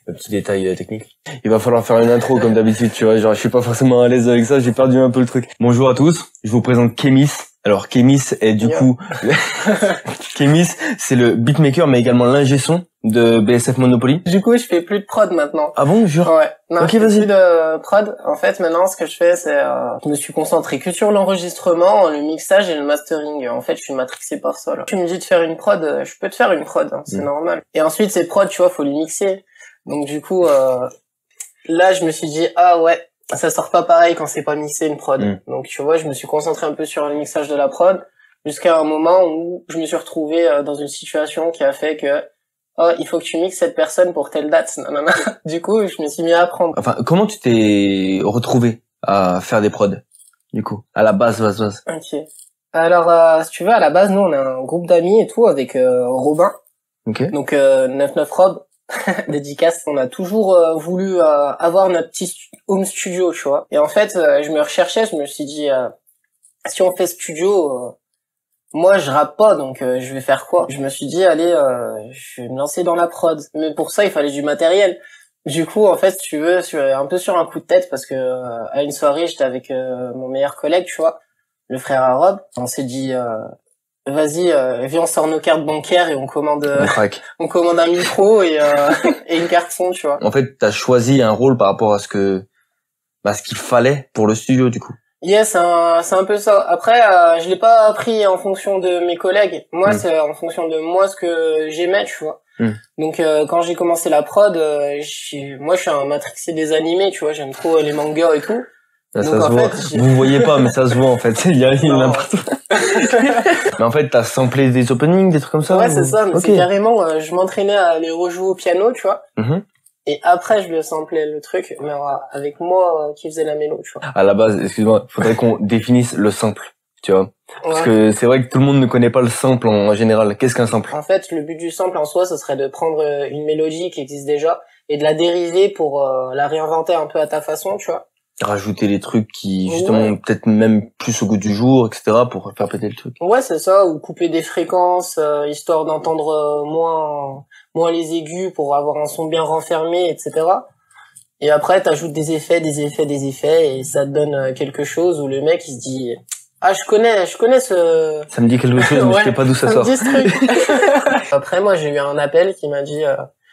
le petit détail technique. Il va falloir faire une intro comme d'habitude, tu vois, genre je suis pas forcément à l'aise avec ça, j'ai perdu un peu le truc. Bonjour à tous, je vous présente Kémis. Alors Kémis est du coup Kémis, c'est le beatmaker mais également l'ingé son de BSF Monopoly. Du coup, je fais plus de prod maintenant. Ah bon, jure? Ouais. Non, ok, je fais vas-y. plus de prod. En fait, maintenant, ce que je fais, c'est je me suis concentré que sur l'enregistrement, le mixage et le mastering. En fait, je suis matrixé par ça, là. Tu me dis de faire une prod, je peux te faire une prod, hein, c'est normal. Et ensuite, ces prods, tu vois, faut les mixer. Donc du coup, là, je me suis dit, ah ouais, ça sort pas pareil quand c'est pas mixé une prod. Donc tu vois, je me suis concentré un peu sur le mixage de la prod, jusqu'à un moment où je me suis retrouvé dans une situation qui a fait que il faut que tu mixes cette personne pour telle date. Nanana. Du coup, je me suis mis à apprendre. Enfin, comment tu t'es retrouvé à faire des prods, du coup, à la base? Ok. Alors, si tu veux, à la base, nous, on a un groupe d'amis et tout avec Robin. Ok. Donc 99 Rob, dédicace. On a toujours voulu avoir notre petit home studio, tu vois. Et en fait, je me recherchais, je me suis dit, si on fait studio, moi je rappe pas, donc je vais faire quoi? Je me suis dit, allez, je vais me lancer dans la prod. Mais pour ça, il fallait du matériel. Du coup, en fait, si tu veux, un peu sur un coup de tête, parce que à une soirée, j'étais avec mon meilleur collègue, tu vois, le frère à Rob. On s'est dit, vas-y, viens, on sort nos cartes bancaires et on commande un micro et une carte son, tu vois. En fait, t'as choisi un rôle par rapport à ce qu'il fallait pour le studio, du coup. Yes, c'est un peu ça. Après, je l'ai pas appris en fonction de mes collègues. Moi, c'est en fonction de moi ce que j'aimais, tu vois. Donc, quand j'ai commencé la prod, moi, je suis un matrixé des animés, tu vois. J'aime trop les mangas et tout. Là, donc, ça se voit. Vous voyez pas, mais ça se voit, en fait. Il y a n'importe où. Mais en fait, t'as samplé des openings, des trucs comme ça? Ouais, c'est ça. Mais c'est carrément, je m'entraînais à les rejouer au piano, tu vois. Et après, je le samplais le truc, mais avec moi qui faisait la mélo, tu vois. À la base, excuse-moi, faudrait qu'on définisse le sample, tu vois. Parce que c'est vrai que tout le monde ne connaît pas le sample en général. Qu'est-ce qu'un sample? En fait, le but du sample en soi, ce serait de prendre une mélodie qui existe déjà et de la dériver pour la réinventer un peu à ta façon, tu vois. Rajouter les trucs qui, justement, peut-être même plus au goût du jour, etc., pour faire péter le truc. Ouais, c'est ça, ou couper des fréquences, histoire d'entendre moins les aigus pour avoir un son bien renfermé, etc. Et après, t'ajoutes des effets, et ça te donne quelque chose où le mec, il se dit, ah, je connais ce... Ça me dit quelque chose, mais je sais pas d'où ça sort. Me dit ce truc. Après, moi, j'ai eu un appel qui m'a dit,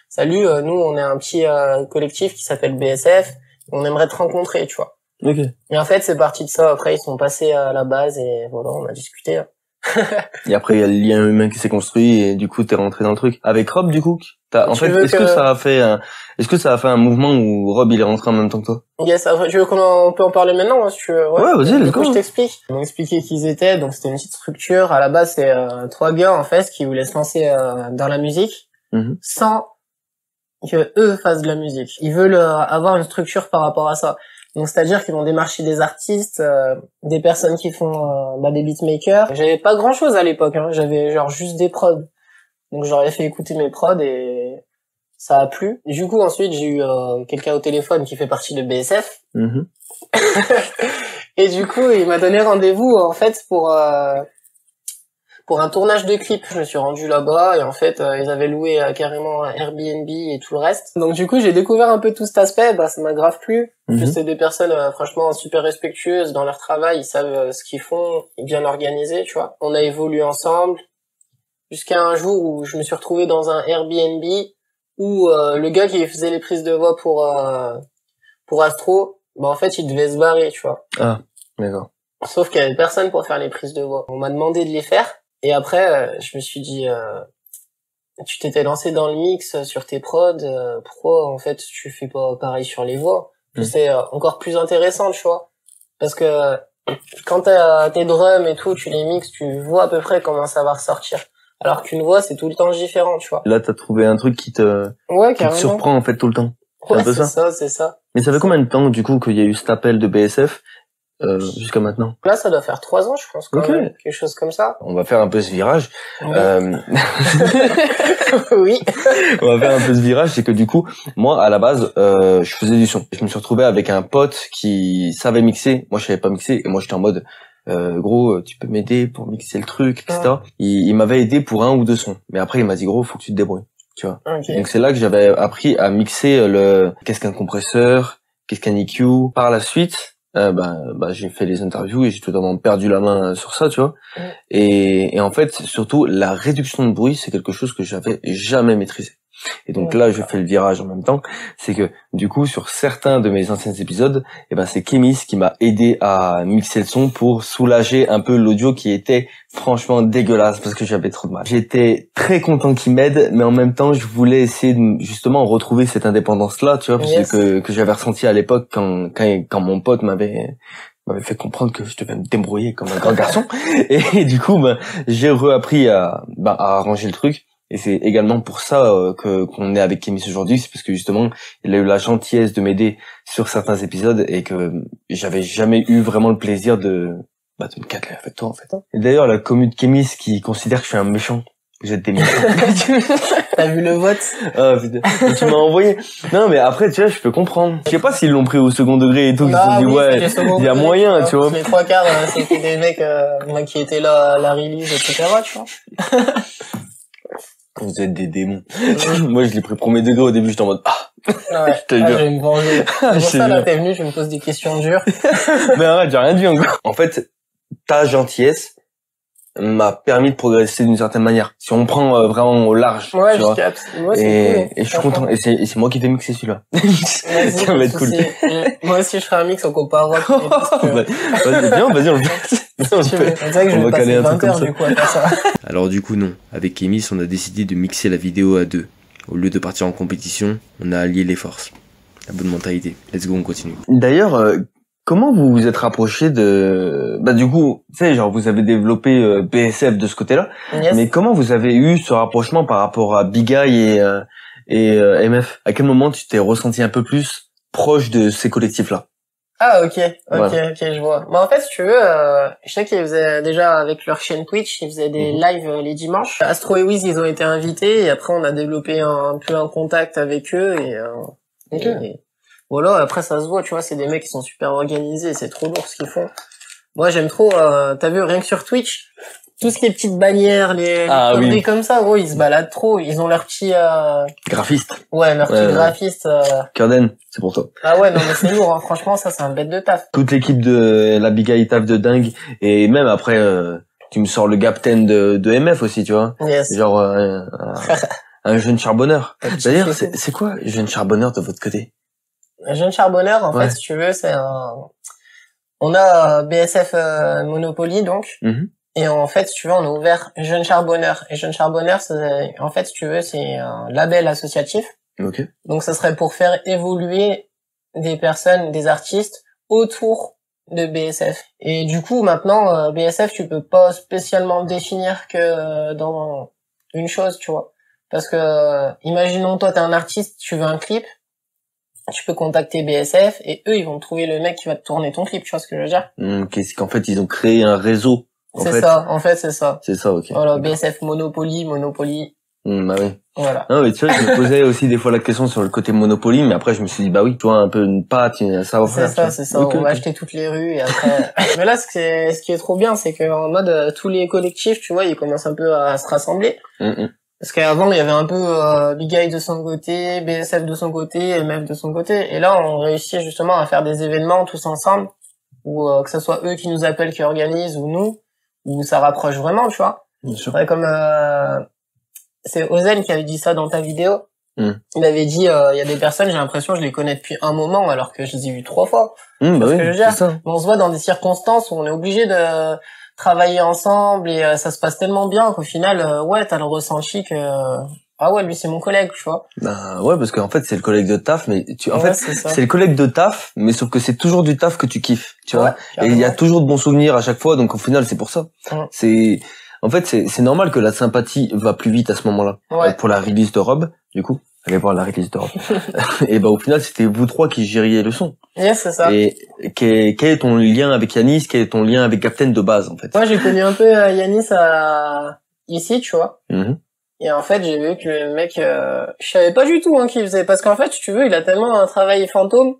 salut, nous, on est un petit collectif qui s'appelle BSF, on aimerait te rencontrer, tu vois. Ok. Et en fait, c'est parti de ça. Après, ils sont passés à la base et voilà, on a discuté. Et après, il y a le lien humain qui s'est construit et du coup, t'es rentré dans le truc. Avec Rob, du coup, est-ce que ça a fait un mouvement où Rob, il est rentré en même temps que toi? Yes, tu veux qu'on peut en parler maintenant, hein, si tu veux. Ouais, vas-y, let's go. Je t'explique. On expliquait qui ils étaient. Donc, c'était une petite structure. À la base, c'est 3 gars, en fait, qui voulaient se lancer dans la musique sans que eux fassent de la musique. Ils veulent avoir une structure par rapport à ça. Donc, c'est-à-dire qu'ils vont démarcher des artistes, des personnes qui font des beatmakers. J'avais pas grand-chose à l'époque, hein. J'avais genre juste des prods. Donc, j'aurais fait écouter mes prods et ça a plu. Du coup, ensuite, j'ai eu quelqu'un au téléphone qui fait partie de BSF. Et du coup, il m'a donné rendez-vous, en fait, pour un tournage de clip. Je me suis rendu là-bas et en fait, ils avaient loué carrément un Airbnb et tout le reste. Donc du coup, j'ai découvert un peu tout cet aspect, ça m'a grave plu. C'est des personnes franchement super respectueuses dans leur travail, ils savent ce qu'ils font, bien organisés, tu vois. On a évolué ensemble jusqu'à un jour où je me suis retrouvé dans un Airbnb où le gars qui faisait les prises de voix pour Astro, en fait, il devait se barrer, tu vois. Ah, d'accord. Sauf qu'il y avait personne pour faire les prises de voix. On m'a demandé de les faire. Et après, je me suis dit, tu t'étais lancé dans le mix sur tes prods, pourquoi en fait tu fais pas pareil sur les voix? C'est encore plus intéressant, tu vois. Parce que quand t'as tes drums et tout, tu les mixes, tu vois à peu près comment ça va ressortir. Alors qu'une voix, c'est tout le temps différent, tu vois. Là, t'as trouvé un truc qui te surprend en fait tout le temps. Ouais, c'est ça. Mais ça fait combien de temps du coup qu'il y a eu cet appel de BSF jusqu'à maintenant? Là, ça doit faire 3 ans, je pense, quand même, quelque chose comme ça. On va faire un peu ce virage. Oui. Oui. On va faire un peu ce virage, c'est que du coup, moi, à la base, je faisais du son. Je me suis retrouvé avec un pote qui savait mixer. Moi, je savais pas mixer, et moi, j'étais en mode, gros, tu peux m'aider pour mixer le truc, etc. Il m'avait aidé pour 1 ou 2 sons. Mais après, il m'a dit, gros, faut que tu te débrouilles. tu vois. Ok. Donc c'est là que j'avais appris à mixer qu'est-ce qu'un compresseur, qu'est-ce qu'un EQ. Par la suite, j'ai fait les interviews et j'ai totalement perdu la main sur ça, tu vois. Et en fait, surtout, la réduction de bruit, c'est quelque chose que j'avais jamais maîtrisé. Et donc là, je fais le virage en même temps. C'est que, du coup, sur certains de mes anciens épisodes, c'est Kemis qui m'a aidé à mixer le son pour soulager un peu l'audio qui était franchement dégueulasse parce que j'avais trop de mal. J'étais très content qu'il m'aide, mais en même temps, je voulais essayer de, justement, retrouver cette indépendance-là, tu vois, parce que j'avais ressenti à l'époque quand mon pote m'avait fait comprendre que je devais me débrouiller comme un grand garçon. Et du coup, j'ai reappris à arranger le truc. Et c'est également pour ça qu'on est avec Kemis aujourd'hui, c'est parce que justement, il a eu la gentillesse de m'aider sur certains épisodes et que j'avais jamais eu vraiment le plaisir de me catler avec toi, en fait. Et d'ailleurs, la commu de Kemis qui considère que je suis un méchant. Vous êtes des méchants. T'as vu le vote? Ah, putain. Tu m'as envoyé. Non, mais après, tu vois, je peux comprendre. Je sais pas s'ils l'ont pris au second degré et tout, ils se sont dit, ouais, il y a moyen, tu vois. Les trois quarts, c'était des mecs, qui étaient là à la release, etc., tu vois. Vous êtes des démons. Moi, je l'ai pris premier degré au début, j'étais en mode, ouais. Je te jure. Je vais me venger. C'est pour ça, là, t'es venu, je me pose des questions dures. Mais arrête, j'ai rien dit encore. En fait, ta gentillesse m'a permis de progresser d'une certaine manière. Si on prend vraiment au large, ouais, tu vois. Capte. Moi, et je suis content. Et c'est moi qui vais mixer celui-là. Ça va être cool. Moi aussi, je ferai un mix en comparant. Vas-y, on le fait. C'est vrai que je vais passer 20 heures du coup à faire ça. Alors du coup non, avec Kemis on a décidé de mixer la vidéo à deux. Au lieu de partir en compétition, on a allié les forces. La bonne mentalité. Let's go, on continue. D'ailleurs, comment vous vous êtes rapproché de... du coup, tu sais, genre vous avez développé BSF de ce côté-là, yes. Mais comment vous avez eu ce rapprochement par rapport à Big Eye et MF? À quel moment tu t'es ressenti un peu plus proche de ces collectifs-là? Ah, ok, je vois. En fait, si tu veux, je sais qu'ils faisaient déjà avec leur chaîne Twitch, ils faisaient des lives les dimanches. Astro et Wiz, ils ont été invités et après on a développé un peu un contact avec eux et voilà, après ça se voit, tu vois, c'est des mecs qui sont super organisés, c'est trop lourd ce qu'ils font. Moi, j'aime trop, t'as vu, rien que sur Twitch, tout ce qui est petites bannières, les conneries comme ça, gros, ils se baladent trop, ils ont leur petit graphiste. Ouais, leur petit graphiste. Curden, c'est pour toi. Ah ouais, non mais c'est lourd, hein. Franchement, ça c'est un bête de taf. Toute l'équipe de la Big Eye taf de dingue, et même après, tu me sors le Captain de MF aussi, tu vois. Yes. Genre un jeune charbonneur. D'ailleurs, c'est quoi jeune charbonneur de votre côté? Un jeune charbonneur, en fait, si tu veux, c'est on a BSF Monopoly donc. Et en fait, si tu veux, on a ouvert Jeune Charbonneur. Et Jeune Charbonneur, en fait, si tu veux, c'est un label associatif. Ok. Donc, ça serait pour faire évoluer des personnes, des artistes autour de BSF. Et du coup, maintenant, BSF, tu peux pas spécialement le définir que dans une chose, tu vois. Parce que, imaginons, toi, t'es un artiste, tu veux un clip, tu peux contacter BSF et eux, ils vont trouver le mec qui va te tourner ton clip, tu vois ce que je veux dire? Ok, c'est qu'en fait, ils ont créé un réseau. C'est ça, en fait, c'est ça. C'est ça, ok. Voilà, BSF Monopoly. Bah oui. Voilà. Non, mais tu vois, je me posais aussi des fois la question sur le côté Monopoly, mais après, je me suis dit, bah oui, tu vois, un peu une patte, un savoir-faire. C'est ça. On va acheter toutes les rues et après... Mais là, ce qui est trop bien, c'est qu'en mode, tous les collectifs, tu vois, ils commencent un peu à se rassembler. Parce qu'avant, il y avait un peu Big Eye de son côté, BSF de son côté, MF de son côté. Et là, on réussit justement à faire des événements tous ensemble, ou que ce soit eux qui nous appellent, qui organisent, ou nous, où ça rapproche vraiment, tu vois. Bien sûr. Ouais, comme c'est Ozen qui avait dit ça dans ta vidéo. Il avait dit il y a des personnes, j'ai l'impression je les connais depuis un moment alors que je les ai vues 3 fois. Bah oui, ce que je veux dire. ça. On se voit dans des circonstances où on est obligé de travailler ensemble et ça se passe tellement bien qu'au final ouais, t'as le ressenti que ah ouais, lui c'est mon collègue, tu vois. Bah ouais, parce qu'en fait c'est le collègue de taf, mais en ouais, fait c'est le collègue de taf, mais sauf que c'est toujours du taf que tu kiffes, tu vois. Et carrément. il y a toujours de bons souvenirs à chaque fois, donc au final c'est pour ça. C'est en fait c'est normal que la sympathie va plus vite à ce moment-là. Pour la release de Rob, du coup, allez voir la release de Rob. Et bah au final c'était vous trois qui gériez le son. Yes, c'est ça. Et quel est ton lien avec Yanis, quel est ton lien avec Captain de base en fait? Moi j'ai connu un peu Yanis ici, tu vois. Et en fait, j'ai vu que le mec, je savais pas du tout qu'il faisait, parce qu'en fait, si tu veux, il a tellement un travail fantôme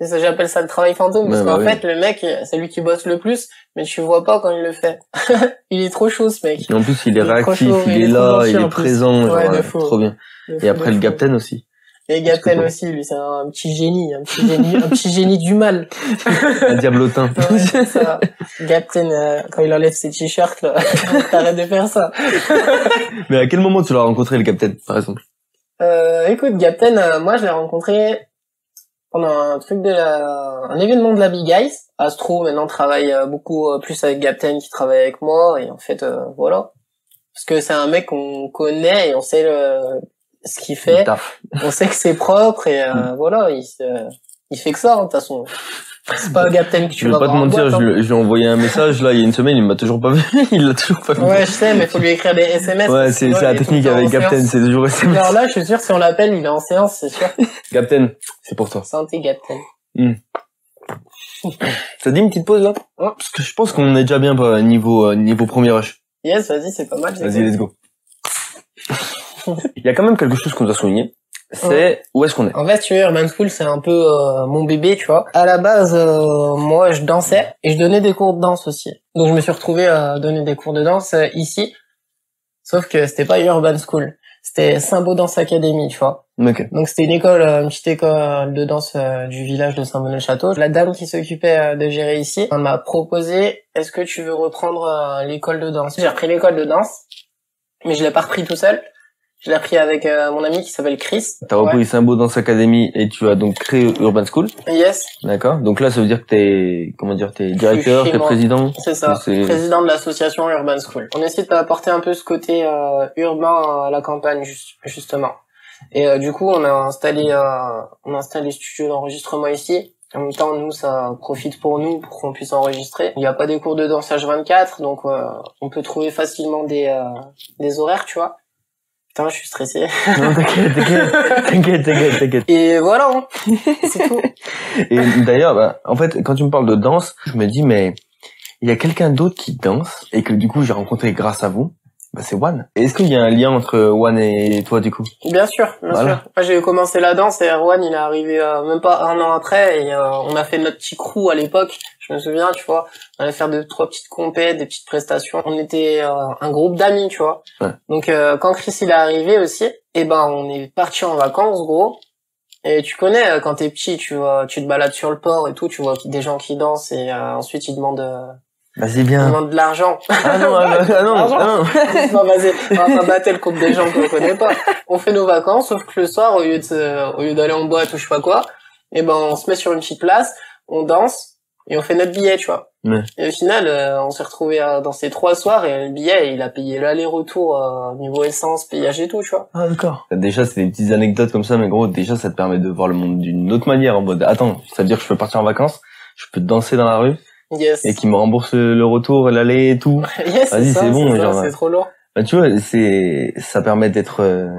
Et ça, j'appelle ça le travail fantôme, parce qu'en fait, le mec, c'est lui qui bosse le plus, mais tu vois pas quand il le fait. Il est trop chaud, ce mec. Et en plus, il est réactif, il est là, il est présent, trop bien. Et après, le Gapten aussi. Et Gapten aussi, lui, c'est un petit génie, un petit génie du mal. Un diablotin. Ouais, c'est ça. Gapten, quand il enlève ses t-shirts, là, t'arrêtes de faire ça. Mais à quel moment tu l'as rencontré, le Gapten, par exemple? Écoute, Gapten, moi, je l'ai rencontré pendant un événement de la Big Ice. Astro, maintenant, travaille beaucoup plus avec Gapten qui travaille avec moi, et en fait, voilà. Parce que c'est un mec qu'on connaît et on sait ce qu'il fait. On sait que c'est propre et voilà, il fait que ça, de toute façon. C'est pas Gapten que tu vas voir. Je vais pas te mentir, je lui ai envoyé un message, là, il y a une semaine, il m'a toujours pas vu. Il l'a toujours pas vu. Ouais, je sais, mais faut lui écrire des SMS. Ouais, c'est la technique avec Gapten, c'est toujours SMS. Alors là, je suis sûr, si on l'appelle, il est en séance, c'est sûr. Gapten, c'est pour toi. Santé, Gapten. Ça dit une petite pause, là? Ouais. Parce que je pense qu'on est déjà bien, niveau premier rush. Yes, vas-y, c'est pas mal. Vas-y, let's go. Il y a quand même quelque chose qu'on doit souligner. C'est où est-ce qu'on est. En fait, tu vois, Urban School, c'est un peu mon bébé, tu vois. À la base, moi, je dansais et je donnais des cours de danse aussi. Donc, je me suis retrouvé à donner des cours de danse ici. Sauf que c'était pas Urban School. C'était Saint-Beau Dance Academy, tu vois. Okay. Donc, c'était une petite école de danse du village de Saint-Bonnet-le-Château. La dame qui s'occupait de gérer ici, elle m'a proposé, est-ce que tu veux reprendre l'école de danse? J'ai repris l'école de danse, mais je l'ai pas repris tout seul. Je l'ai appris avec mon ami qui s'appelle Chris. T'as repris Saint-Beau Dance Academy et tu as donc créé Urban School. Yes. D'accord. Donc là, ça veut dire que t'es directeur, t'es président. C'est ça. Président de l'association Urban School. On essaie d'apporter un peu ce côté urbain à la campagne, justement. Et du coup, on a installé studio d'enregistrement ici. En même temps, nous, ça profite pour nous, pour qu'on puisse enregistrer. Il n'y a pas des cours de danse H24, donc on peut trouver facilement des horaires, tu vois. Putain, je suis stressé. Non, t'inquiète. Et voilà, hein. C'est tout. Et d'ailleurs, en fait, quand tu me parles de danse, je me dis, mais il y a quelqu'un d'autre qui danse et que du coup, j'ai rencontré grâce à vous. C'est Juan. Est-ce qu'il y a un lien entre Juan et toi, du coup? Bien sûr, sûr. Moi, j'ai commencé la danse et Juan, il est arrivé même pas un an après et on a fait notre petit crew à l'époque. Je me souviens, tu vois, on allait faire 2-3 petites compètes, des petites prestations. On était un groupe d'amis, tu vois. Ouais. Donc quand Chris il est arrivé aussi, on est parti en vacances, gros. Et tu connais, quand t'es petit, tu te balades sur le port et tout, tu vois des gens qui dansent et ensuite ils demandent c'est bien. Ils demandent de l'argent. Ah non. Non, vas-y, on va pas battre contre des gens qu'on connaît pas. On fait nos vacances, sauf que le soir, au lieu d'aller en boîte ou je sais pas quoi, on se met sur une petite place, on danse, et on fait notre billet, tu vois. Ouais. Et au final, on s'est retrouvés à danser 3 soirs, et le billet, il a payé l'aller-retour, niveau essence, payage et tout, tu vois. Ah, d'accord. Déjà, c'est des petites anecdotes comme ça, mais gros, déjà, ça te permet de voir le monde d'une autre manière, en mode, attends, ça veut dire que je peux partir en vacances, je peux danser dans la rue. Yes. Et qui me rembourse le retour, l'aller et tout. Yes, vas-y, c'est bon, genre. C'est trop lourd. Tu vois, ça permet d'être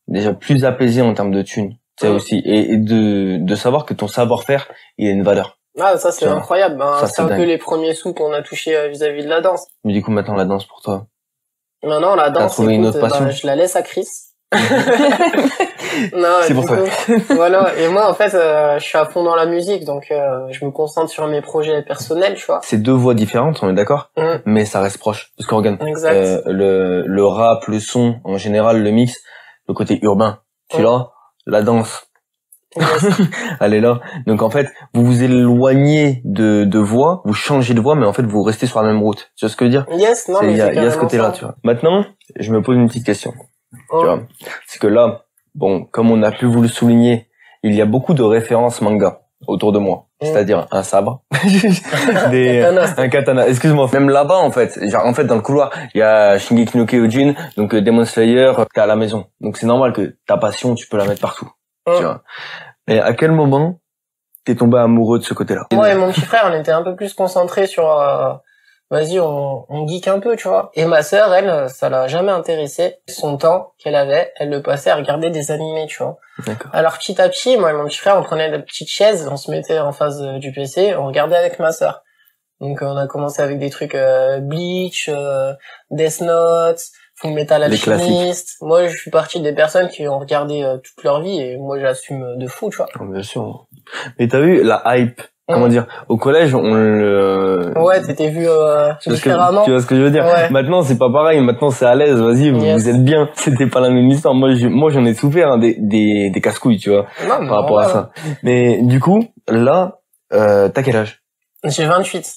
déjà plus apaisé en termes de thunes, tu sais aussi, et de savoir que ton savoir-faire, il a une valeur. Ah, ça c'est incroyable. C'est un peu les premiers sous qu'on a touché vis-à-vis de la danse. Mais du coup, maintenant la danse pour toi. Maintenant la danse, t'as trouvé une autre passion. Je la laisse à Chris. Non, c'est pour toi. Voilà. Et moi, en fait, je suis à fond dans la musique, donc je me concentre sur mes projets personnels, tu vois. C'est 2 voix différentes, on est d'accord, mais ça reste proche. Parce que regarde, le rap, le son, en général, le mix, le côté urbain, tu l'as, la danse. Elle est là. Donc en fait, vous vous éloignez de voix, vous changez de voix, mais en fait, vous restez sur la même route. Tu vois ce que je veux dire? Yes, non, mais il y a ce côté-là, tu vois. Maintenant, je me pose une petite question. Tu vois, c'est que là, bon, comme on a pu vous le souligner, il y a beaucoup de références manga autour de moi, c'est-à-dire un sabre, un katana. Excuse-moi. Même là-bas, en fait, dans le couloir, il y a Shingeki no Kyojin, donc Demon Slayer, t'es à la maison. Donc c'est normal que ta passion, tu peux la mettre partout. Tu vois. Mais à quel moment t'es tombé amoureux de ce côté-là? Moi et mon petit frère, on était un peu plus concentrés sur vas-y, on geek un peu, tu vois. Et ma sœur, elle, ça l'a jamais intéressée. Son temps qu'elle avait, elle le passait à regarder des animés, tu vois. D'accord. Alors petit à petit, moi et mon petit frère, on prenait des petites chaises, on se mettait en face du PC, on regardait avec ma sœur. Donc on a commencé avec des trucs Bleach, Death Note, Full Metal Les classiques. Alchemist. Moi, je suis partie des personnes qui ont regardé toute leur vie et moi, j'assume de fou, tu vois. Bien sûr. Mais t'as vu la hype, comment dire, au collège, on le... Ouais, t'étais vu tu différemment. vois ce que je veux dire? Ouais. Maintenant, c'est pas pareil. Maintenant, c'est à l'aise. Vas-y, vous êtes bien. C'était pas la même histoire. Moi, j'en ai souffert, hein, des casse-couilles, tu vois, Non, par rapport à ça. Mais du coup, là, t'as quel âge? J'ai 28.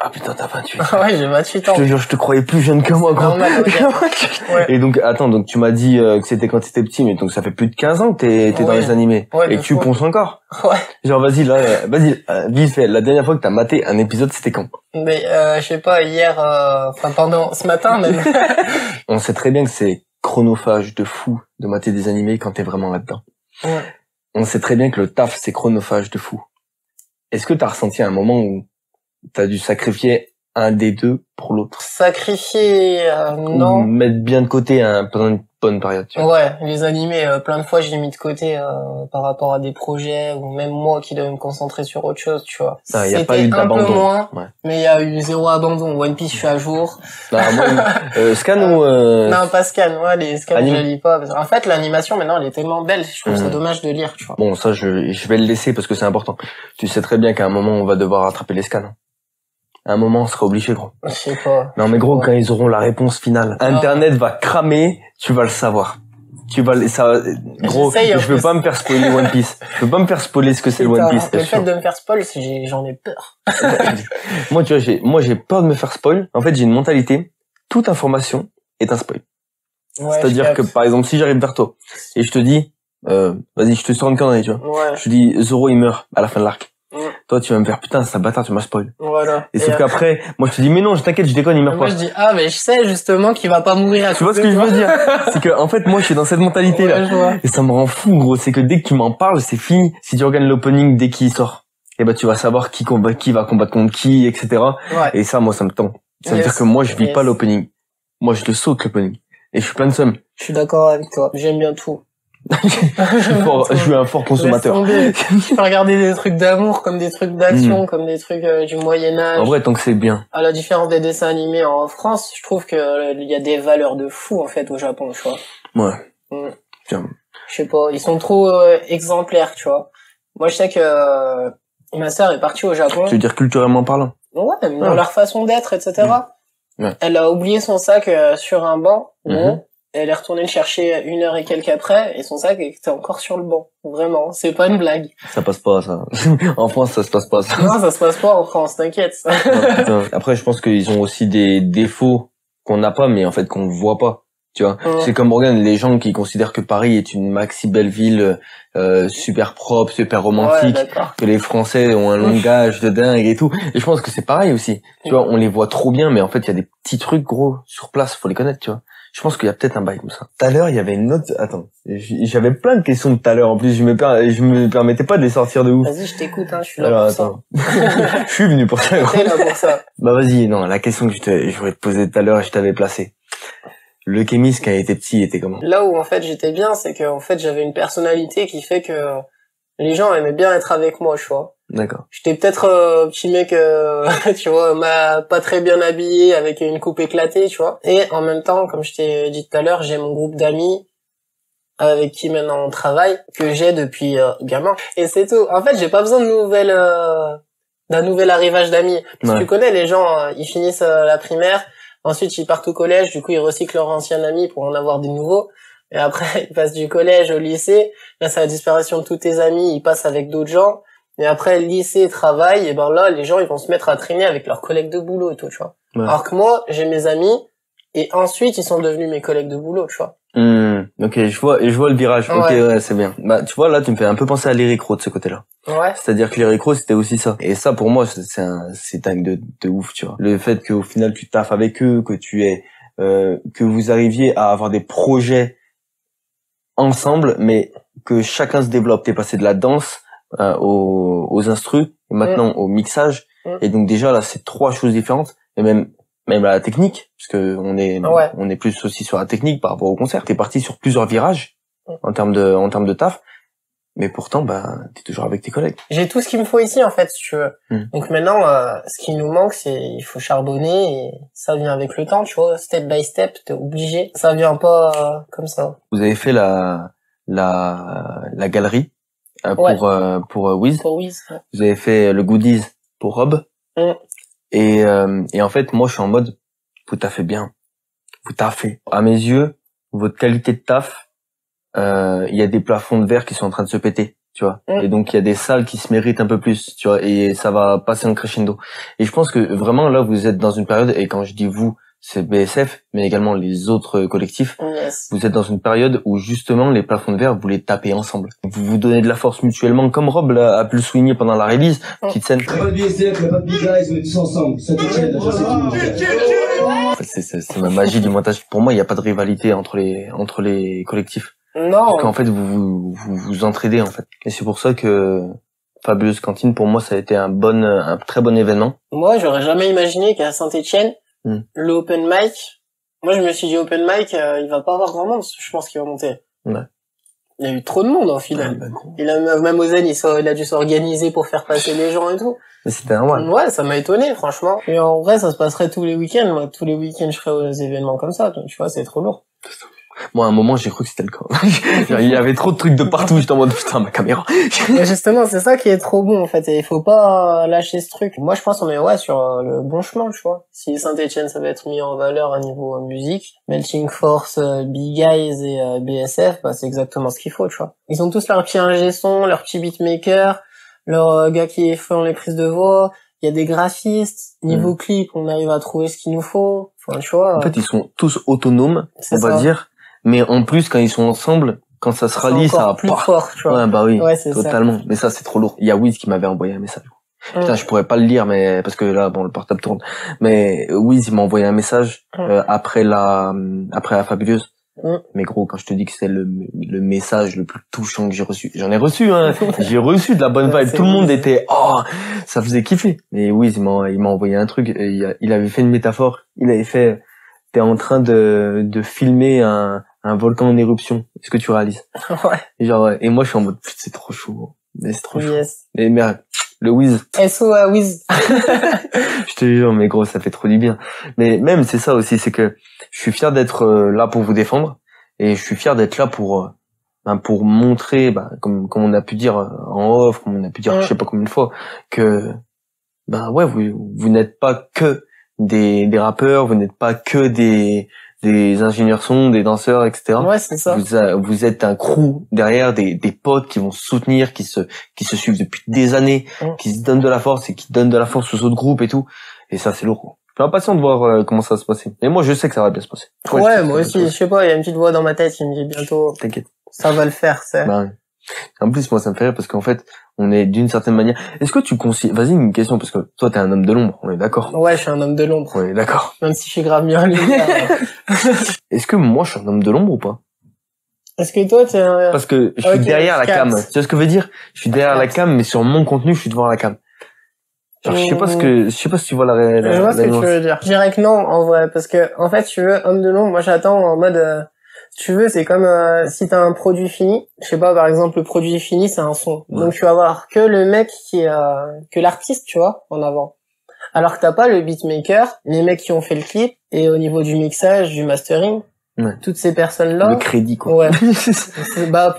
Ah putain, t'as 28. Ouais, j'ai 28 ans. Je te jure, je te croyais plus jeune que moi, quoi. Normal, ouais. Et donc, attends, donc tu m'as dit que c'était quand t'étais petit, mais donc ça fait plus de 15 ans que t'es dans les animés. Ouais, et que tu ponces encore. Ouais. Genre, vas-y, là, vite fait. La dernière fois que t'as maté un épisode, c'était quand? Mais je sais pas, hier, pendant ce matin même. On sait très bien que c'est chronophage de fou de mater des animés quand t'es vraiment là-dedans. Ouais. On sait très bien que le taf, c'est chronophage de fou. Est-ce que t'as ressenti un moment où t'as dû sacrifier un des deux pour l'autre? Sacrifier, non. Ou mettre bien de côté pendant une bonne période, tu vois. Ouais, les animés, plein de fois, je l'ai mis de côté par rapport à des projets ou même moi qui devais me concentrer sur autre chose, tu vois. Ah, y a pas eu d'abandon. Un peu moins, ouais. mais il y a eu zéro abandon. One Piece, je suis à jour. Non, Scan ou Non, pas Scan, ouais, les Scan, Anime. je lis pas. En fait, l'animation, maintenant, elle est tellement belle, je trouve ça dommage de lire, tu vois. Bon, ça, je vais le laisser parce que c'est important. Tu sais très bien qu'à un moment, on va devoir rattraper les scans. À un moment, on sera obligé, gros. Je sais pas. Non, mais gros, quand ils auront la réponse finale, Internet va cramer, tu vas le savoir. Gros, je veux pas me faire spoiler One Piece. Je veux pas me faire spoiler ce que c'est le One Piece. Le fait de me faire spoil, j'en ai peur. Moi, tu vois, j'ai peur de me faire spoil. En fait, j'ai une mentalité, toute information est un spoil. Ouais, c'est-à-dire que, par exemple, si j'arrive vers toi et je te dis, vas-y, je te sors une connerie, tu vois. Ouais. Je te dis, Zoro, il meurt à la fin de l'arc. Ouais. Toi, tu vas me faire, putain, c'est un bâtard, tu m'as spoil. Voilà. Et sauf qu'après, moi, je te dis, mais non, je t'inquiète, je déconne, il meurt pas. Moi, je dis, ah, mais je sais justement qu'il va pas mourir à Tu vois ce que je veux dire? C'est que, en fait, moi, je suis dans cette mentalité-là. Ouais, je vois. Et ça me rend fou, gros. C'est que dès que tu m'en parles, c'est fini. Si tu regardes l'opening dès qu'il sort, et ben, tu vas savoir qui va combattre contre qui, etc. Ouais. Et ça, moi, ça me tend. Ça veut dire que moi, je vis pas l'opening. Moi, je le saute, l'opening. Et je suis plein de seum. Je suis d'accord avec toi. J'aime bien tout. je suis un fort consommateur. Je peux regarder des trucs d'amour comme des trucs d'action, comme des trucs du Moyen-Âge. En vrai, tant que c'est bien. À la différence des dessins animés en France, je trouve que il y a des valeurs de fou en fait au Japon, tu vois. Ouais. Je sais pas, ils sont trop exemplaires, tu vois. Moi, je sais que ma sœur est partie au Japon. Tu veux dire culturellement parlant? Ouais, même dans leur façon d'être, etc. Ouais. Elle a oublié son sac sur un banc. Elle est retournée le chercher 1 heure et quelques après, et son sac était encore sur le banc. Vraiment, c'est pas une blague. Ça passe pas, ça. En France, ça se passe pas, ça. Non, ça se passe pas en France, t'inquiète. Non, après, je pense qu'ils ont aussi des défauts qu'on n'a pas, mais en fait qu'on voit pas. Tu vois, c'est comme Morgan, les gens qui considèrent que Paris est une maxi belle ville, super propre, super romantique, que les Français ont un langage de dingue et tout. Et je pense que c'est pareil aussi. Tu vois, on les voit trop bien, mais en fait, il y a des petits trucs gros sur place, faut les connaître, tu vois. Je pense qu'il y a peut-être un bail comme ça. Tout à l'heure, il y avait une autre... Attends, j'avais plein de questions de tout à l'heure. En plus, je me permettais pas de les sortir de ouf. Vas-y, je t'écoute, hein, je suis là alors, pour attends. Ça. Je suis venu pour ça. T'es là pour ça. Bah vas-y, non, la question que je voulais te poser tout à l'heure et je t'avais placé. Le Kémis, quand il était petit, il était comment? Là où, en fait, j'étais bien, c'est que, en fait, j'avais une personnalité qui fait que les gens aimaient bien être avec moi, tu vois. D'accord. J'étais peut-être petit mec, tu vois, pas très bien habillé, avec une coupe éclatée, tu vois. Et en même temps, comme je t'ai dit tout à l'heure, j'ai mon groupe d'amis avec qui maintenant on travaille, que j'ai depuis gamin. Et c'est tout. En fait, j'ai pas besoin de d'un nouvel arrivage d'amis. Parce que tu connais, les gens, ils finissent la primaire, ensuite ils partent au collège, du coup ils recyclent leur ancien ami pour en avoir des nouveaux. Et après, ils passent du collège au lycée. Là, c'est la disparition de tous tes amis, ils passent avec d'autres gens. Et après, lycée, travail, et ben là, les gens, ils vont se mettre à traîner avec leurs collègues de boulot et tout, tu vois. Ouais. Alors que moi, j'ai mes amis, et ensuite, ils sont devenus mes collègues de boulot, tu vois. Ok, je vois le virage. Ouais. Ok, ouais, c'est bien. Bah, tu vois, là, tu me fais un peu penser à l'Ericro de ce côté-là. Ouais. C'est-à-dire que l'Ericro, c'était aussi ça. Et ça, pour moi, c'est dingue de ouf, tu vois. Le fait qu'au final, tu taffes avec eux, que vous arriviez à avoir des projets ensemble, mais que chacun se développe. T'es passé de la danse aux instrus, et maintenant au mixage. Et donc déjà là, c'est 3 choses différentes. Et même à la technique, parce que on est plus aussi sur la technique par rapport au concert. T'es parti sur plusieurs virages en termes de taf. Mais pourtant, bah, t'es toujours avec tes collègues. J'ai tout ce qu'il me faut ici, en fait, si tu veux. Donc maintenant, ce qui nous manque, c'est il faut charbonner et ça vient avec le temps, tu vois. Step by step, t'es obligé. Ça vient pas comme ça. Vous avez fait la galerie pour Wiz. Pour Wiz. Ouais. Vous avez fait le goodies pour Rob. Et en fait, moi, je suis en mode, vous taffez bien. Vous taffez. À mes yeux, votre qualité de taf, il y a des plafonds de verre qui sont en train de se péter, tu vois. Et donc il y a des salles qui se méritent un peu plus, tu vois, et ça va passer en crescendo. Et je pense que vraiment là vous êtes dans une période, et quand je dis vous, c'est BSF, mais également les autres collectifs, vous êtes dans une période où justement les plafonds de verre, vous les tapez ensemble. Vous vous donnez de la force mutuellement, comme Rob là, a pu le souligner pendant la release, petite scène. Pas de BSF, pas de Big Guys, on est tous ensemble. C'est ma magie du montage. Pour moi, il n'y a pas de rivalité entre les collectifs. Non. Parce qu'en fait, vous entraidez, en fait. Et c'est pour ça que Fabuleuse Cantine, pour moi, ça a été un très bon événement. Moi, j'aurais jamais imaginé qu'à Saint-Etienne, le open mic, moi, je me suis dit open mic, il va pas avoir grand monde, je pense qu'il va monter. Ouais. Il y a eu trop de monde, au final. Même aux Zen, il a dû s'organiser pour faire passer les gens et tout. Mais c'était normal. Ouais, ça m'a étonné, franchement. Et en vrai, ça se passerait tous les week-ends. Moi, tous les week-ends, je serais aux événements comme ça. Donc, tu vois, c'est trop lourd. Moi, à un moment, j'ai cru que c'était le cas. Il y avait trop de trucs de partout. J'étais en mode, putain, ma caméra. Mais justement, c'est ça qui est trop bon, en fait. Et il faut pas lâcher ce truc. Moi, je pense qu'on est, sur le bon chemin, tu vois. Si Saint-Etienne, ça va être mis en valeur à niveau musique, Melting Force, Big Guys et BSF, bah, c'est exactement ce qu'il faut, tu vois. Ils ont tous leur petit ingé son, leur petit beatmaker, leurs gars qui font les prises de voix. Il y a des graphistes. Niveau clip, on arrive à trouver ce qu'il nous faut. Enfin, tu vois. En fait, ils sont tous autonomes, on va dire. Mais en plus, quand ils sont ensemble, quand ça se rallie, ça va plus fort, tu vois. Ouais, bah oui. Ouais, c'est totalement. Ça. Mais ça, c'est trop lourd. Il y a Wiz qui m'avait envoyé un message. Putain, je pourrais pas le lire, mais parce que là, bon, le portable tourne. Mais Wiz, il m'a envoyé un message après la Fabuleuse. Mais gros, quand je te dis que c'est le message le plus touchant que j'ai reçu, j'en ai reçu, hein. J'ai reçu de la bonne vibe. Tout le monde était, ça faisait kiffer. Mais Wiz, il m'a envoyé un truc. Et il avait fait une métaphore. Il avait fait, t'es en train de filmer un volcan en éruption. Est-ce que tu réalises? Ouais. Et genre, et moi, je suis en mode, putain, c'est trop chaud. Mais c'est trop chaud. Mais merde. Le Wiz. SO à Wiz. Je te jure, mais gros, ça fait trop du bien. Mais même, c'est ça aussi, c'est que je suis fier d'être là pour vous défendre, et je suis fier d'être là pour montrer, comme on a pu dire en off, comme on a pu dire je sais pas combien de fois, que ouais, vous n'êtes pas que des rappeurs, vous n'êtes pas que des ingénieurs son, des danseurs, etc. Ouais, c'est ça. Vous êtes un crew derrière, des potes qui vont se soutenir, qui se suivent depuis des années, qui se donnent de la force et qui donnent de la force aux autres groupes et tout. Et ça, c'est lourd. Je suis impatient de voir comment ça va se passer. Et moi, je sais que ça va bien se passer. Ouais, moi aussi, je sais pas, il y a une petite voix dans ma tête qui me dit bientôt. T'inquiète. Ça va le faire, c'est. Ouais. En plus, moi, ça me fait rire parce qu'en fait, on est d'une certaine manière. Est-ce que tu considères... Vas-y, une question, parce que toi, t'es un homme de l'ombre, on est d'accord? Ouais, je suis un homme de l'ombre. On est d'accord. Même si je suis grave bien Est-ce que moi, je suis un homme de l'ombre ou pas? Est-ce que toi, t'es un... Parce que je suis derrière la cam. Tu vois ce que je veux dire? Je suis derrière la cam, mais sur mon contenu, je suis devant la cam. Genre, je sais pas si tu vois je vois ce que tu veux dire. Je dirais que non, en vrai, parce que, en fait, tu veux, homme de l'ombre, moi, j'attends en mode, si tu veux, c'est comme si t'as un produit fini. Je sais pas, par exemple, le produit fini, c'est un son. Ouais. Donc tu vas voir que le mec que l'artiste, tu vois, en avant. Alors que t'as pas le beatmaker, les mecs qui ont fait le clip, et au niveau du mixage, du mastering, toutes ces personnes-là. Le crédit, quoi. Ouais.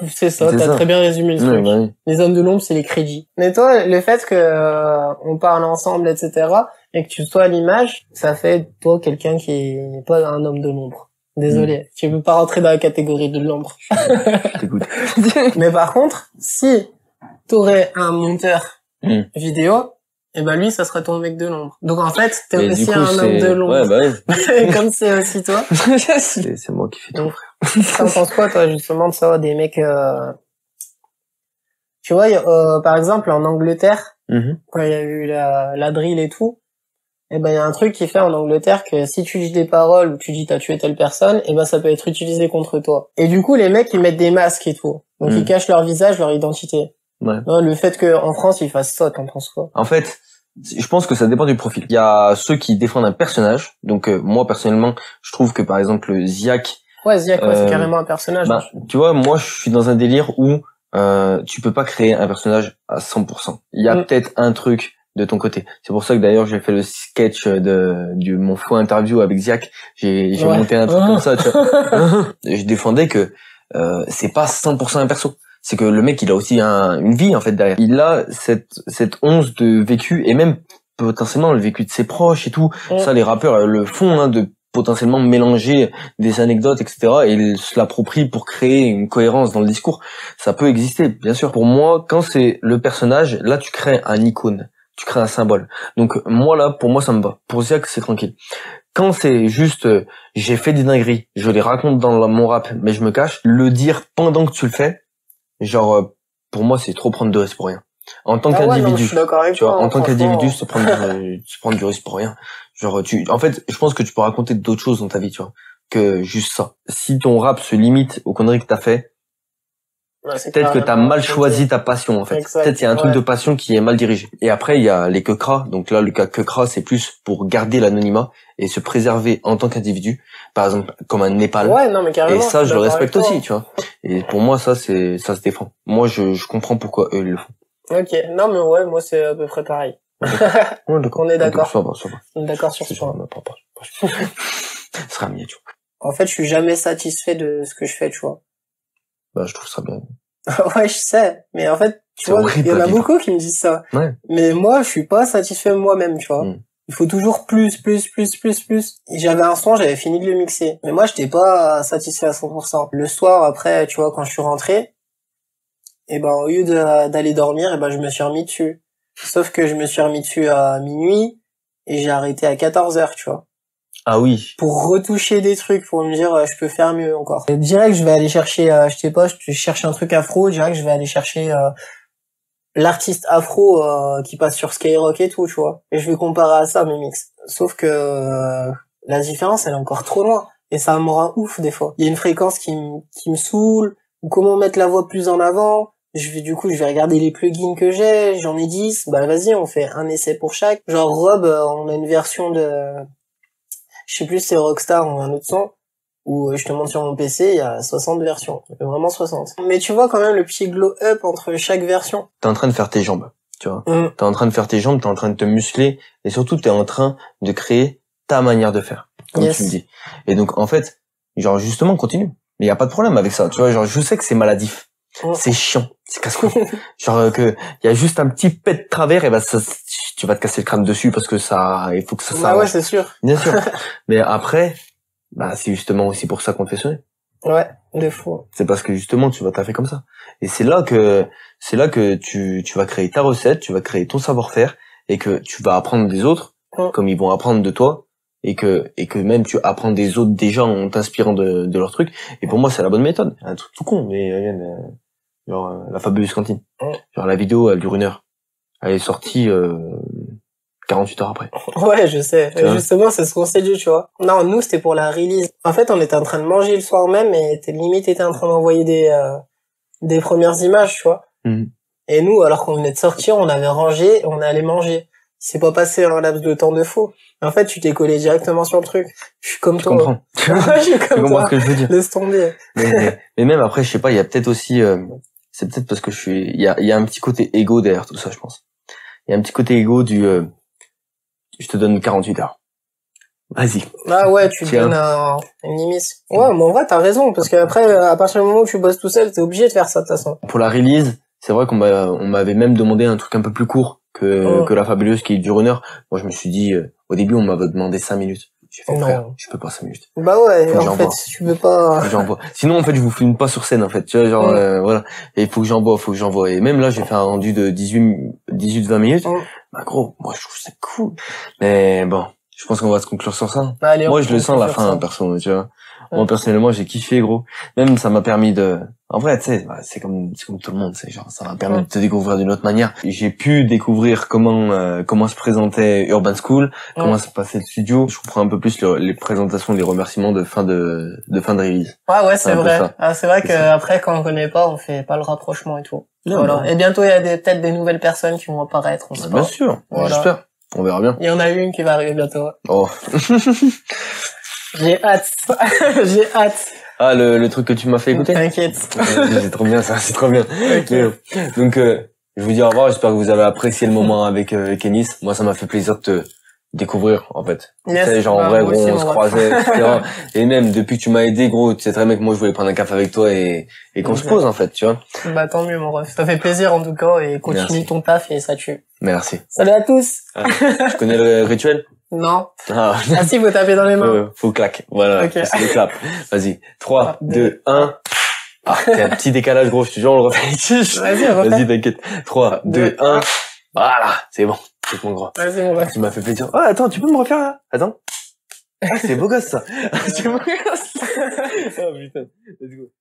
C'est ça, t'as très bien résumé le truc. Oui. Les hommes de l'ombre, c'est les crédits. Mais toi, le fait que on parle ensemble, etc., et que tu sois à l'image, ça fait toi quelqu'un qui n'est pas un homme de l'ombre. Désolé, tu peux pas rentrer dans la catégorie de l'ombre. T'écoutes. Mais par contre, si t'aurais un monteur vidéo, et lui, ça serait ton mec de l'ombre. Donc en fait, t'es aussi un homme de l'ombre. Ouais, oui. Comme c'est aussi toi. C'est moi qui fais tout, frère. T'en penses quoi, toi, justement, de ça, des mecs... Tu vois, par exemple, en Angleterre, quand il y a eu la drill et tout, il y a un truc qui fait en Angleterre que si tu dis des paroles ou tu dis t'as tué telle personne, ça peut être utilisé contre toi. Et du coup, les mecs, ils mettent des masques et tout. Donc ils cachent leur visage, leur identité. Ouais. Non, le fait qu'en France, ils fassent ça, t'en penses quoi? En fait, je pense que ça dépend du profil. Il y a ceux qui défendent un personnage. Donc moi, personnellement, je trouve que par exemple, Ziak... Ouais, Ziak, c'est carrément un personnage. Tu vois, moi, je suis dans un délire où tu peux pas créer un personnage à 100%. Il y a peut-être un truc de ton côté. C'est pour ça que d'ailleurs j'ai fait le sketch du mon faux interview avec Ziak. J'ai monté un truc comme ça, tu vois. Je défendais que c'est pas 100% un perso. C'est que le mec il a aussi une vie en fait derrière. Il a cette once de vécu et même potentiellement le vécu de ses proches et tout. Ça les rappeurs le font de potentiellement mélanger des anecdotes, etc. et se l'approprient pour créer une cohérence dans le discours. Ça peut exister, bien sûr. Pour moi, quand c'est le personnage, là tu crées un icône. Tu crées un symbole. Donc moi là, pour moi ça me va. Pour Ziak c'est tranquille. Quand c'est juste j'ai fait des dingueries, je les raconte dans mon rap, mais je me cache, le dire pendant que tu le fais, genre pour moi c'est trop prendre de risques pour rien. En tant qu'individu, tu vois, en tant qu'individu, se prendre du risque pour rien. Genre en fait, je pense que tu peux raconter d'autres choses dans ta vie, tu vois, que juste ça. Si ton rap se limite aux conneries que t'as fait, peut-être que t'as mal choisi ta passion en fait. Peut-être il y a un truc de passion qui est mal dirigé. Et après il y a les quecras. Donc là le cas quecras c'est plus pour garder l'anonymat et se préserver en tant qu'individu. Par exemple comme un Népal. Ouais, non mais carrément. Et ça je le respecte aussi, tu vois. Et pour moi ça se défend. Moi je comprends pourquoi eux ils le font. Ok, non mais ouais moi c'est à peu près pareil. Ouais, d'accord. On est d'accord. Ça va. On est d'accord sur ce point. Ce sera miniature. En fait je suis jamais satisfait de ce que je fais, tu vois. Bah je trouve ça bien. Ouais, je sais, mais en fait, tu vois, il y en a beaucoup qui me disent ça. Ouais. Mais moi, je suis pas satisfait de moi-même, tu vois. Il faut toujours plus. Et j'avais un son, j'avais fini de le mixer. Mais moi, j'étais pas satisfait à 100%. Le soir, après, tu vois, quand je suis rentré, et ben, au lieu d'aller dormir, et ben, je me suis remis dessus. Sauf que je me suis remis dessus à minuit, et j'ai arrêté à 14h, tu vois. Ah oui. Pour retoucher des trucs, pour me dire je peux faire mieux encore. Et direct je vais aller chercher, je sais pas, je cherche un truc afro, direct je vais aller chercher l'artiste afro qui passe sur Skyrock et tout, tu vois. Et je vais comparer à ça mes mix. Sauf que la différence elle est encore trop loin et ça me rend ouf des fois. Il y a une fréquence qui me saoule, ou comment mettre la voix plus en avant. Je vais regarder les plugins que j'en ai 10, bah vas-y, on fait un essai pour chaque. Genre Rob, on a une version je sais plus si c'est Rockstar ou un autre son, où je te montre sur mon PC, il y a 60 versions. Vraiment 60. Mais tu vois quand même le petit glow up entre chaque version. T'es en train de faire tes jambes, tu vois. T'es en train de faire tes jambes, t'es en train de te muscler, et surtout t'es en train de créer ta manière de faire, comme tu me dis. Et donc en fait, genre justement continue. Mais y a pas de problème avec ça, tu vois. Genre je sais que c'est maladif. C'est chiant, c'est casse-couille. Genre que y a juste un petit pet de travers et bah ça, tu vas te casser le crâne dessus parce que il faut que ça s'arrange. Ah ouais, c'est sûr. Bien sûr. Mais après, bah c'est justement aussi pour ça qu'on te fait sonner. Ouais, de fou. C'est parce que justement tu vas taffer comme ça. Et c'est là que tu vas créer ta recette, tu vas créer ton savoir-faire et que tu vas apprendre des autres comme ils vont apprendre de toi. Et que même tu apprends des autres déjà en t'inspirant de leurs trucs. Et pour moi c'est la bonne méthode. Un truc tout con, mais genre la fabuleuse cantine. Genre la vidéo elle dure 1 heure. Elle est sortie 48 heures après. Ouais, je sais. Justement, c'est ce qu'on s'est dit, tu vois. Non, nous c'était pour la release. En fait, on était en train de manger le soir même et limite était en train d'envoyer des premières images, tu vois. Et nous, alors qu'on venait de sortir, on avait rangé, on allait manger. C'est pas passé un laps de temps de faux. En fait, tu t'es collé directement sur le truc. Je suis comme toi. Comprends. Je suis comme tu comprends ce que je veux dire. Laisse tomber. Mais même après, je sais pas, il y a peut-être aussi, c'est peut-être parce que il y a un petit côté égo derrière tout ça, je pense. Il y a un petit côté égo je te donne 48 heures. Vas-y. Ah ouais, tu donnes une limite. Ouais, mais en vrai, t'as raison, parce qu'après, à partir du moment où tu bosses tout seul, t'es obligé de faire ça, de toute façon. Pour la release, c'est vrai qu'on m'avait même demandé un truc un peu plus court que la fabuleuse qui dure 1 heure. Moi, je me suis dit, au début, on m'avait demandé 5 minutes. J'ai fait, frère, je peux pas 5 minutes. Bah ouais, en fait, tu peux pas... J'envoie. Sinon, en fait, je vous filme pas sur scène, en fait. Tu vois, genre, voilà. Et il faut que j'envoie. Et même là, j'ai fait un rendu de 18-20 minutes. Bah, gros, moi, je trouve ça cool. Mais bon, je pense qu'on va se conclure sur ça. Allez, moi, je le sens à la fin, perso, tu vois. Moi, personnellement, j'ai kiffé, gros. Même, ça m'a permis en vrai, tu sais, c'est comme tout le monde, c'est genre, ça m'a permis de te découvrir d'une autre manière. J'ai pu découvrir comment se présentait Urban School, comment se passait le studio. Je comprends un peu plus les présentations, les remerciements de fin de release. Ouais, c'est vrai. C'est vrai qu'après, quand on connaît pas, on fait pas le rapprochement et tout. Voilà. Et bientôt, il y a peut-être des nouvelles personnes qui vont apparaître, on sait pas. Bien sûr. Voilà. J'espère. On verra bien. Il y en a une qui va arriver bientôt. Oh. J'ai hâte. J'ai hâte. Ah, le truc que tu m'as fait écouter? T'inquiète. C'est trop bien ça, c'est trop bien. Donc, je vous dis au revoir, j'espère que vous avez apprécié le moment avec Kémis. Moi, ça m'a fait plaisir de te découvrir, en fait. Yes, Tu sais, genre, en bah, vrai, moi gros, aussi, on se mon croisait, etc. Et même, depuis que tu m'as aidé, gros, tu sais très bien que moi, je voulais prendre un café avec toi et qu'on se pose, en fait, tu vois. Bah, tant mieux, mon ref. Ça fait plaisir, en tout cas, et continue Merci. ton taf et ça tue. Merci. Salut à tous! Ah, tu connais le rituel? Non. Ah, Ah si, faut taper dans les mains. faut claque. Voilà. Ok. C'est le clap. Vas-y. 3, 2, 1. Ah, t'as un petit décalage, gros, je te jure, on le refait. Vas-y, refais. Vas-y, t'inquiète. 3, 2, 1. Voilà. C'est bon. C'est mon gros. Vas-y, mon ref. Tu m'as fait plaisir. Ah, attends, tu peux me refaire, là? Attends. Ah, c'est beau gosse, ça. C'est beau gosse. Oh, putain. Let's go.